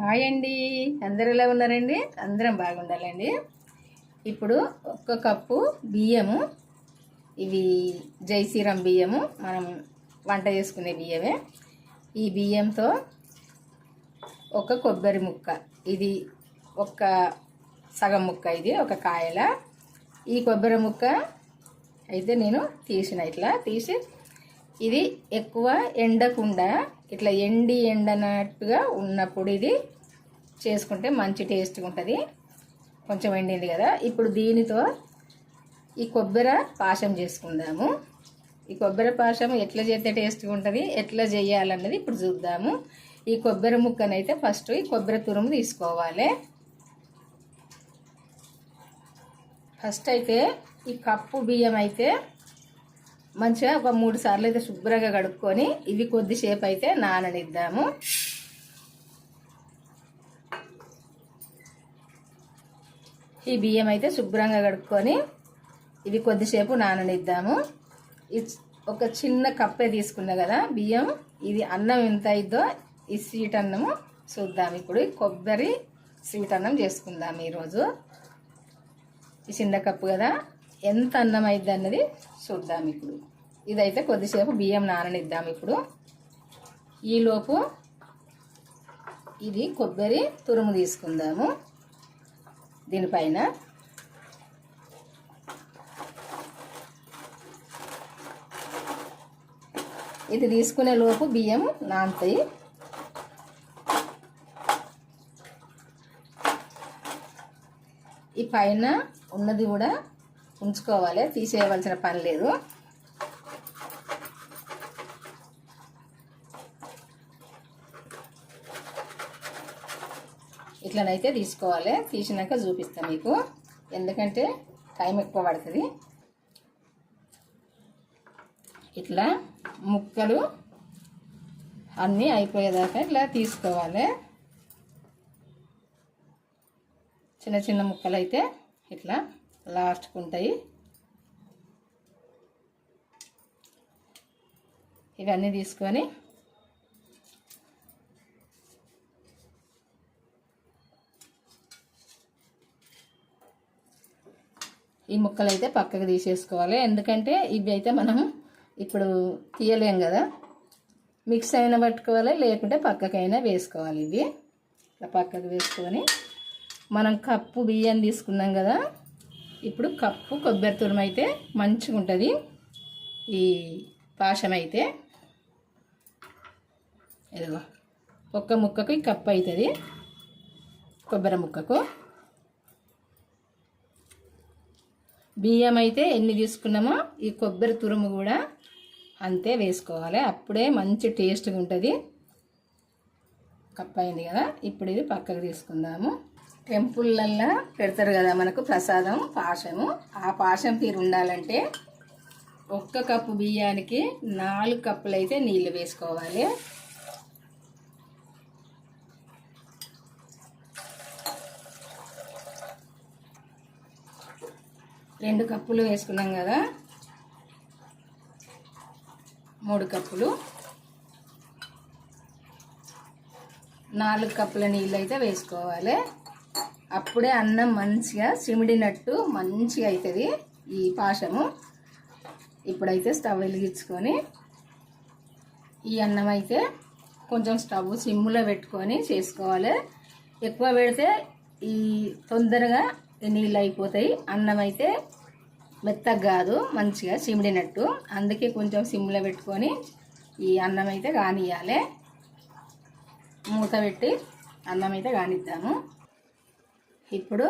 Hi అండి. అందరు ఎలా ఉన్నారండి? అందరం బాగుండాలండి. ఇప్పుడు 1 కప్పు బియ్యము, ఇవి జై శ్రీరామ్ బియ్యము, మనం వంట చేసుకునే బియ్యమే. ఈ బియ్యంతో ఒక కొబ్బరి ముక్క, ఇది ఒక సగం ముక్క, ఇది ఒక కాయల. ఈ కొబ్బరి ముక్క అయితే నేను ఇట్లా తీసి ఇది ఎక్కువ ఎండకుండా ఇట్లా ఎండనట్టుగా ఉన్నప్పుడు ఇది చేసుకుంటే మంచి టేస్ట్గా ఉంటుంది. కొంచెం ఎండింది కదా, ఇప్పుడు దీనితో ఈ కొబ్బరి పాశం చేసుకుందాము. ఈ కొబ్బరి పాశం ఎట్లా చేస్తే టేస్ట్గా ఉంటుంది, ఎట్లా చేయాలన్నది ఇప్పుడు చూద్దాము. ఈ కొబ్బరి ముక్కనైతే ఫస్ట్ ఈ కొబ్బరి తురుము తీసుకోవాలి. ఫస్ట్ అయితే ఈ కప్పు బియ్యం అయితే మంచిగా ఒక 3 సార్లు అయితే శుభ్రంగా కడుక్కొని ఇవి కొద్దిసేపు అయితే నాననిద్దాము. ఈ బియ్యం అయితే శుభ్రంగా కడుక్కొని ఇవి కొద్దిసేపు నాననిద్దాము. ఒక చిన్న కప్పే తీసుకున్నా కదా బియ్యం, ఇది అన్నం ఎంత అయిద్దో ఈ స్వీట్ అన్నము చూద్దాం. ఇప్పుడు కొబ్బరి స్వీట్ అన్నం చేసుకుందాం ఈరోజు. ఈ చిన్న కప్పు కదా, ఎంత అన్నం అయిద్ది అన్నది చూద్దాం. ఇప్పుడు ఇదైతే కొద్దిసేపు బియ్యం నాననిద్దాం. ఇప్పుడు ఈలోపు ఇది కొబ్బరి తురుము తీసుకుందాము. దీనిపైన ఇది తీసుకునే లోపు బియ్యం నానతాయి. ఈ పైన ఉన్నది కూడా ఉంచుకోవాలి, తీసేయవలసిన పని లేదు. ఇట్లనైతే తీసుకోవాలి. తీసినాక చూపిస్తాను మీకు, ఎందుకంటే టైం ఎక్కువ పడుతుంది. ఇట్లా ముక్కలు అన్నీ అయిపోయేదాకా ఇట్లా తీసుకోవాలి. చిన్న చిన్న ముక్కలు అయితే ఇట్లా లాస్ట్కి ఉంటాయి. ఇవన్నీ తీసుకొని ఈ ముక్కలు అయితే పక్కకు తీసేసుకోవాలి, ఎందుకంటే ఇవి అయితే మనం ఇప్పుడు తీయలేం కదా. మిక్స్ అయినా పట్టుకోవాలి, లేకుంటే పక్కకైనా వేసుకోవాలి. ఇవి ఇట్లా పక్కకు వేసుకొని మనం కప్పు బియ్యం తీసుకున్నాం కదా, ఇప్పుడు కప్పు కొబ్బరి తురుము అయితే మంచిగా ఉంటుంది. ఈ పాశం అయితే ఇదిగో ఒక్క ముక్కకు ఈ కప్పు అవుతుంది. కొబ్బరి ముక్కకు బియ్యం అయితే ఎన్ని తీసుకున్నామో ఈ కొబ్బరి తురుము కూడా అంతే వేసుకోవాలి, అప్పుడే మంచి టేస్ట్గా ఉంటుంది. కప్పు అయింది కదా, ఇప్పుడు ఇది పక్కకు తీసుకుందాము. టెంపుల్లల్లో పెడతారు కదా మనకు ప్రసాదం పాశము, ఆ పాశం తీరు ఉండాలంటే 1 కప్పు బియ్యానికి 4 కప్పులు అయితే నీళ్ళు వేసుకోవాలి. రెండు కప్పులు వేసుకున్నాం కదా, 3 కప్పులు, 4 కప్పుల నీళ్ళు అయితే వేసుకోవాలి. అప్పుడే అన్నం మంచిగా సిమిడినట్టు మంచిగా అవుతుంది ఈ పాశము. ఇప్పుడైతే స్టవ్ వెలిగించుకొని ఈ అన్నం అయితే కొంచెం స్టవ్ సిమ్లో పెట్టుకొని చేసుకోవాలి. ఎక్కువ పెడితే ఈ తొందరగా నీళ్ళు అయిపోతాయి, అన్నం అయితే మెత్తగా కాదు, మంచిగా సిమిడినట్టు. అందుకే కొంచెం సిమ్లో పెట్టుకొని ఈ అన్నం అయితే కానియాలి. మూత పెట్టి అన్నం అయితే కానిద్దాము. ఇప్పుడు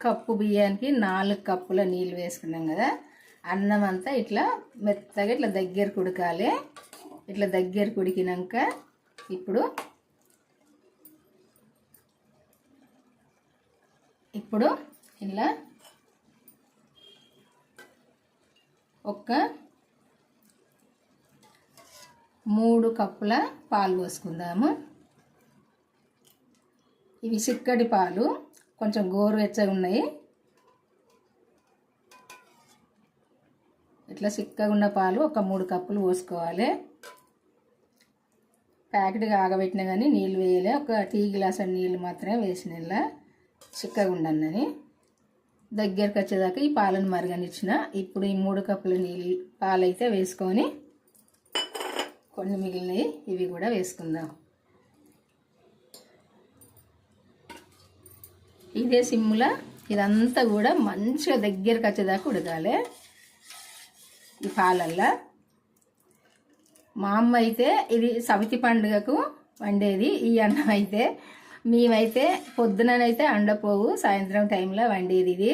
కప్పు బియ్యానికి 4 కప్పుల నీళ్ళు వేసుకున్నాం కదా, అన్నం అంతా ఇట్లా మెత్తగా ఇట్లా దగ్గరకు ఉడకాలి. ఇట్లా దగ్గరకు ఉడికినాక ఇప్పుడు ఇలా ఒక 3 కప్పుల పాలు పోసుకుందాము. ఇవి చిక్కటి పాలు, కొంచెం గోరువెచ్చగా ఉన్నాయి. ఇట్లా చిక్కగా ఉన్న పాలు ఒక 3 కప్పులు పోసుకోవాలి. ప్యాకెట్గా ఆగబెట్టినా కానీ నీళ్ళు వేయలే, ఒక టీ గ్లాస్ నీళ్ళు మాత్రమే వేసిన, ఇలా చిక్కగా ఉండని దగ్గరకు వచ్చేదాకా ఈ పాలను మరగనిచ్చిన. ఇప్పుడు ఈ 3 కప్పుల నీళ్ళు పాలైతే వేసుకొని కొన్ని మిగిలినవి ఇవి కూడా వేసుకుందాం. ఇదే సిమ్ముల ఇదంతా కూడా మంచిగా దగ్గరకు వచ్చేదాకా ఉడకాలి ఈ పాలల్లో. మా అమ్మ అయితే ఇది సవితి పండుగకు వండేది ఈ అన్నం అయితే. మేమైతే పొద్దుననైతే అండపోవు, సాయంత్రం టైంలో వండేది ఇది.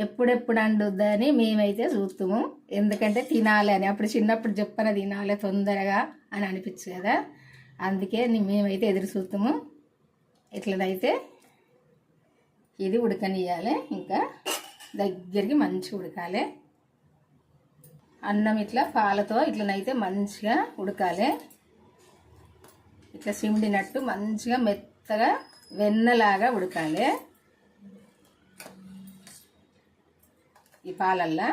ఎప్పుడెప్పుడు అండుద్దని మేమైతే చూస్తాము, ఎందుకంటే తినాలి అని. అప్పుడు చిన్నప్పుడు చెప్పన తినాలి తొందరగా అని అనిపించు కదా, అందుకే మేమైతే ఎదురు చూస్తాము. ఇట్లనైతే ఇది ఉడకనియాలి, ఇంకా దగ్గరికి మంచిగా ఉడకాలి. అన్నం ఇట్లా పాలతో ఇట్లనైతే మంచిగా ఉడకాలి. ఇట్లా సిమిడినట్టు మంచిగా మెత్తగా వెన్నలాగా ఉడకాలి ఈ పాలల్లో.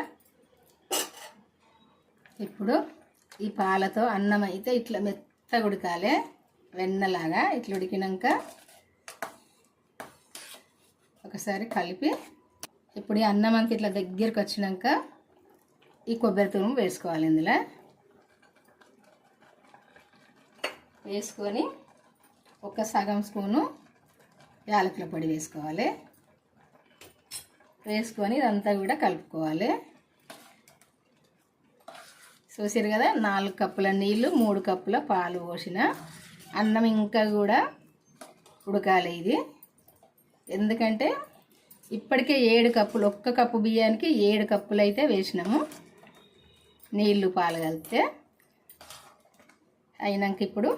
ఇప్పుడు ఈ పాలతో అన్నం అయితే ఇట్లా మెత్తగా ఉడకాలి వెన్నలాగా. ఇట్లా ఉడికినాక ఒకసారి కలిపి, ఇప్పుడు ఈ అన్నం అంతా ఇట్లా దగ్గరికి వచ్చినాక ఈ కొబ్బరి తురుము వేసుకోవాలి. ఇందులో వేసుకొని ఒక సగం స్పూను యాలకుల పొడి వేసుకోవాలి. వేసుకొని ఇదంతా కూడా కలుపుకోవాలి. చూసారు కదా, 4 కప్పుల నీళ్ళు 3 కప్పుల పాలు పోసిన అన్నం ఇంకా కూడా ఉడకాలి ఇది. ఎందుకంటే ఇప్పటికే 7 కప్పులు, 1 కప్పు బియ్యానికి 7 కప్పులు అయితే వేసినాము నీళ్ళు పాలు కలిపితే. అయినాక ఇప్పుడు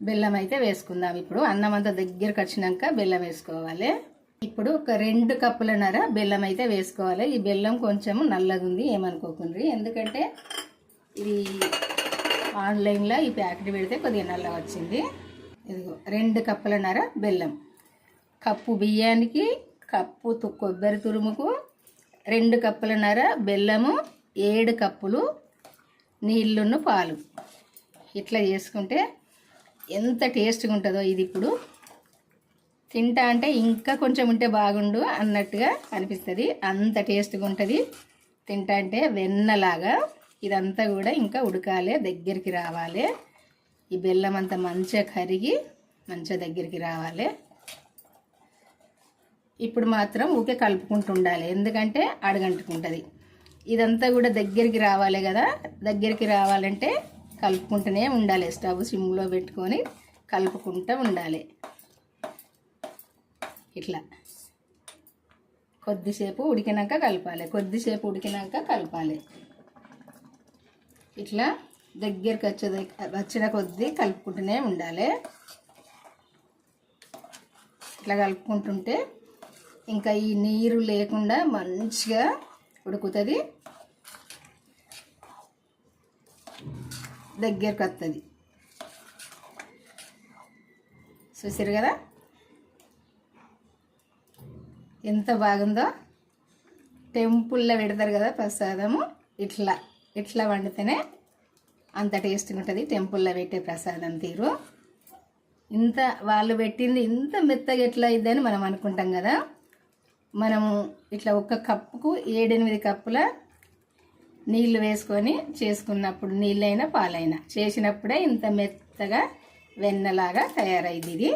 బెల్లం అయితే వేసుకుందాం. ఇప్పుడు అన్నం అంతా దగ్గరకు వచ్చినాక బెల్లం వేసుకోవాలి. ఇప్పుడు ఒక 2 కప్పులన్నర బెల్లం అయితే వేసుకోవాలి. ఈ బెల్లం కొంచెం నల్లగా ఉంది, ఏమనుకోకుండ్రి, ఎందుకంటే ఇది ఆన్లైన్లో ఈ ప్యాకెట్ పెడితే కొద్దిగా నల్లగా వచ్చింది. ఇదిగో 2 కప్పులన్నర బెల్లం. కప్పు బియ్యానికి కప్పు కొబ్బరి తురుముకు 2 కప్పులన్నర బెల్లము, 7 కప్పులు నీళ్ళున్న పాలు. ఇట్లా చేసుకుంటే ఎంత టేస్ట్గా ఉంటుందో ఇది. ఇప్పుడు తింటా అంటే ఇంకా కొంచెం ఉంటే బాగుండు అన్నట్టుగా అనిపిస్తుంది, అంత టేస్ట్గా ఉంటుంది తింటా అంటే. వెన్నలాగా ఇదంతా కూడా ఇంకా ఉడకాలి, దగ్గరికి రావాలి. ఈ బెల్లం అంతా మంచిగా కరిగి మంచిగా దగ్గరికి రావాలి. ఇప్పుడు మాత్రం ఊకే కలుపుకుంటూ ఉండాలి, ఎందుకంటే అడగంటుకుంటుంది. ఇదంతా కూడా దగ్గరికి రావాలి కదా, దగ్గరికి రావాలంటే కలుపుకుంటూనే ఉండాలి. స్టవ్ సిమ్లో పెట్టుకొని కలుపుకుంటూ ఉండాలి. ఇట్లా కొద్దిసేపు ఉడికినాక కలపాలి, కొద్దిసేపు ఉడికినాక కలపాలి. ఇట్లా దగ్గరికి వచ్చిన కొద్దీ కలుపుకుంటూనే ఉండాలి. ఇట్లా కలుపుకుంటుంటే ఇంకా ఈ నీరు లేకుండా మంచిగా ఉడుకుతుంది, దగ్గరికి వస్తుంది. చూసారు కదా ఎంత బాగుందో. టెంపుల్లో పెడతారు కదా ప్రసాదము, ఇట్లా వండితేనే అంత టేస్ట్గా ఉంటుంది. టెంపుల్లో పెట్టే ప్రసాదం తీరు. ఇంత వాళ్ళు పెట్టింది ఇంత మెత్తగా ఎట్లా అయిద్దని మనం అనుకుంటాం కదా. మనము ఇట్లా 1 కప్పుకు 7-8 కప్పుల నీళ్ళు వేసుకొని చేసుకున్నప్పుడు, నీళ్ళైనా పాలైనా చేసినప్పుడే ఇంత మెత్తగా వెన్నలాగా తయారైంది ఇది.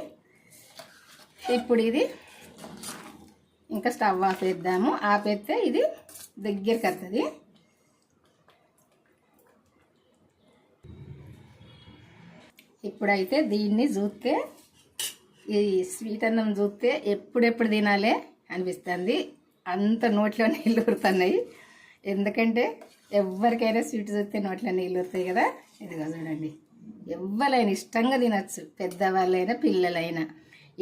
ఇప్పుడు ఇది ఇంకా స్టవ్ ఆపేద్దాము. ఆపేస్తే ఇది దగ్గరికి వస్తుంది. ఇప్పుడైతే దీన్ని చూస్తే, ఈ స్వీట్ అన్నం చూస్తే ఎప్పుడెప్పుడు తినాలి అనిపిస్తుంది, అంత నోట్లో నీళ్ళు ఊరుతున్నాయి. ఎందుకంటే ఎవరికైనా స్వీట్ చూస్తే నోట్లో నీళ్ళు ఊరుతాయి కదా. ఇదిగో చూడండి, ఎవరైనా ఇష్టంగా తినచ్చు, పెద్దవాళ్ళైనా పిల్లలైనా.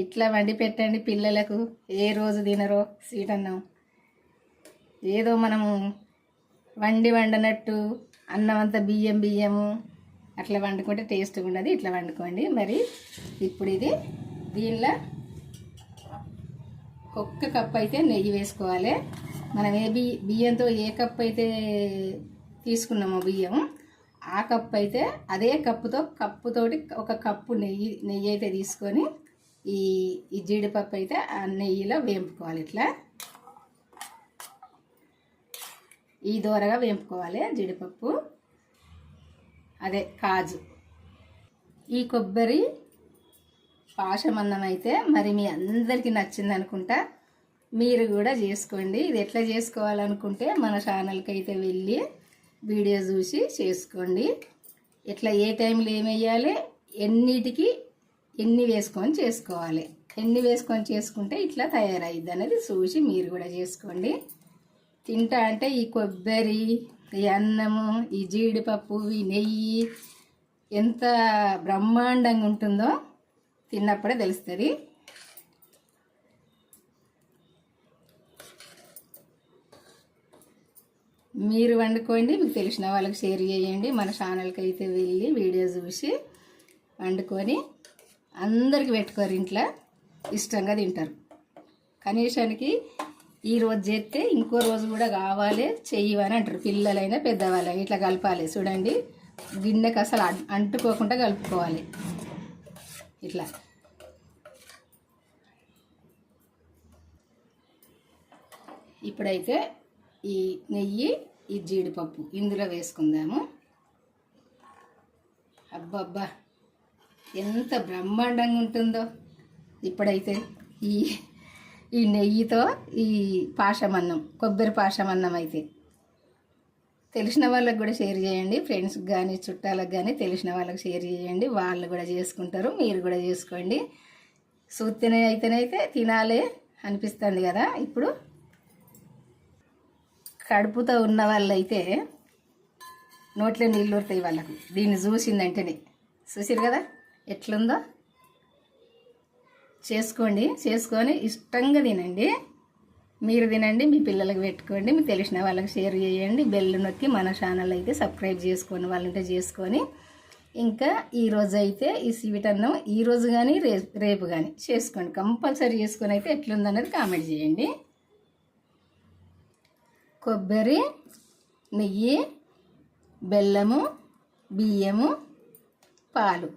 ఇట్లా వండి పెట్టండి పిల్లలకు, ఏ రోజు తినరో స్వీట్ అన్నం. ఏదో మనము వండనట్టు అన్నం అంతా బియ్యము అట్లా వండుకుంటే టేస్ట్గా ఉండదు. ఇట్లా వండుకోండి. మరి ఇప్పుడు ఇది దీనిలో 1 కప్ అయితే నెయ్యి వేసుకోవాలి. మనం బియ్యంతో ఏ కప్ అయితే తీసుకున్నామో బియ్యం, ఆ కప్పు అయితే అదే కప్పుతోటి ఒక కప్పు నెయ్యి అయితే తీసుకొని ఈ జీడిపప్పు అయితే ఆ నెయ్యిలో వేంపుకోవాలి. ఇట్లా ఈ దోరగా వేంపుకోవాలి జీడిపప్పు, అదే కాజు. ఈ కొబ్బరి పాశమన్నం అయితే మరి మీ అందరికీ నచ్చింది అనుకుంటా. మీరు కూడా చేసుకోండి. ఇది ఎట్లా చేసుకోవాలనుకుంటే మన ఛానల్కి అయితే వెళ్ళి వీడియో చూసి చేసుకోండి. ఇట్లా ఏ టైంలో ఏమి వేయాలి, ఎన్నిటికి ఎన్ని వేసుకొని చేసుకోవాలి, ఎన్ని వేసుకొని చేసుకుంటే ఇట్లా తయారయ్యిద్ది అనేది చూసి మీరు కూడా చేసుకోండి. తింటా అంటే ఈ కొబ్బరి, ఈ అన్నము, ఈ జీడిపప్పు, ఈ నెయ్యి ఎంత బ్రహ్మాండంగా ఉంటుందో తిన్నప్పుడే తెలుస్తుంది. మీరు వండుకోండి, మీకు తెలిసిన వాళ్ళకి షేర్ చేయండి. మన ఛానల్కి అయితే వెళ్ళి వీడియో చూసి వండుకొని అందరికి పెట్టుకోరు, ఇంట్లో ఇష్టంగా తింటారు. కనీసానికి ఈరోజు చేస్తే ఇంకో రోజు కూడా కావాలి చెయ్యవని అంటారు. పిల్లలైనా పెద్దవాళ్ళైనా ఇట్లా కలపాలి. చూడండి, గిన్నెకి అసలు అంటుకోకుండా కలుపుకోవాలి. ఇట్లా ఇప్పుడైతే ఈ నెయ్యి, ఈ జీడిపప్పు ఇందులో వేసుకుందాము. అబ్బబ్బా ఎంత బ్రహ్మాండంగా ఉంటుందో. ఇప్పుడైతే ఈ నెయ్యితో ఈ పాశమన్నం, కొబ్బరి పాశమన్నం అయితే తెలిసిన వాళ్ళకి కూడా షేర్ చేయండి. ఫ్రెండ్స్కి కానీ చుట్టాలకు కానీ తెలిసిన వాళ్ళకి షేర్ చేయండి. వాళ్ళు కూడా చేసుకుంటారు, మీరు కూడా చేసుకోండి. సూత్తనే అయితేనైతే తినాలి అనిపిస్తుంది కదా. ఇప్పుడు కడుపుతో ఉన్న వాళ్ళైతే నోట్లో నీళ్ళు ఊరుతాయి వాళ్ళకు. దీన్ని చూసిందంటేనే. చూసిరు కదా ఎట్లుందో. చేసుకోండి, చేసుకొని ఇష్టంగా తినండి. మీరు తినండి, మీ పిల్లలకు పెట్టుకోండి, మీకు తెలిసిన వాళ్ళకి షేర్ చేయండి. బెల్ నొక్కి మన ఛానల్ అయితే సబ్స్క్రైబ్ చేసుకోండి, వాళ్ళంటే చేసుకొని. ఇంకా ఈరోజు అయితే ఈ స్వీట్ అన్నం ఈరోజు కానీ రేపు కానీ చేసుకోండి. కంపల్సరీ చేసుకొని అయితే ఎట్లుందన్నది కామెంట్ చేయండి. కొబ్బరి, నెయ్యి, బెల్లము, బియ్యము, పాలు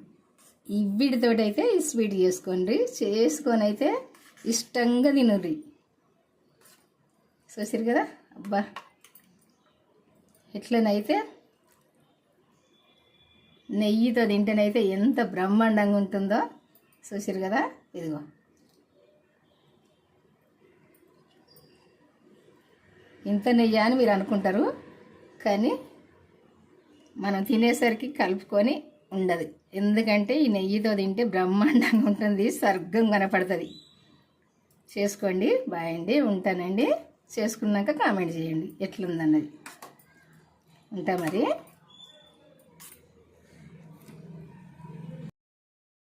వీటితోటి అయితే ఈ స్వీట్ చేసుకోండి. చేసుకొని అయితే ఇష్టంగా తినుర్రి. చూసారు కదా. అబ్బా ఎట్లనైతే నెయ్యితో తింటేనైతే ఎంత బ్రహ్మాండంగా ఉంటుందో. చూసారు కదా. ఇదిగో ఇంత నెయ్యి అని మీరు అనుకుంటారు, కానీ మనం తినేసరికి కలుపుకొని ఉండదు. ఎందుకంటే ఈ నెయ్యితో తింటే బ్రహ్మాండంగా ఉంటుంది, స్వర్గం కనపడుతుంది. చేసుకోండి. బాయ్ అండి, ఉంటానండి. చేసుకున్నాక కామెంట్ చేయండి ఎట్లుందన్నది. ఉంటా మరి.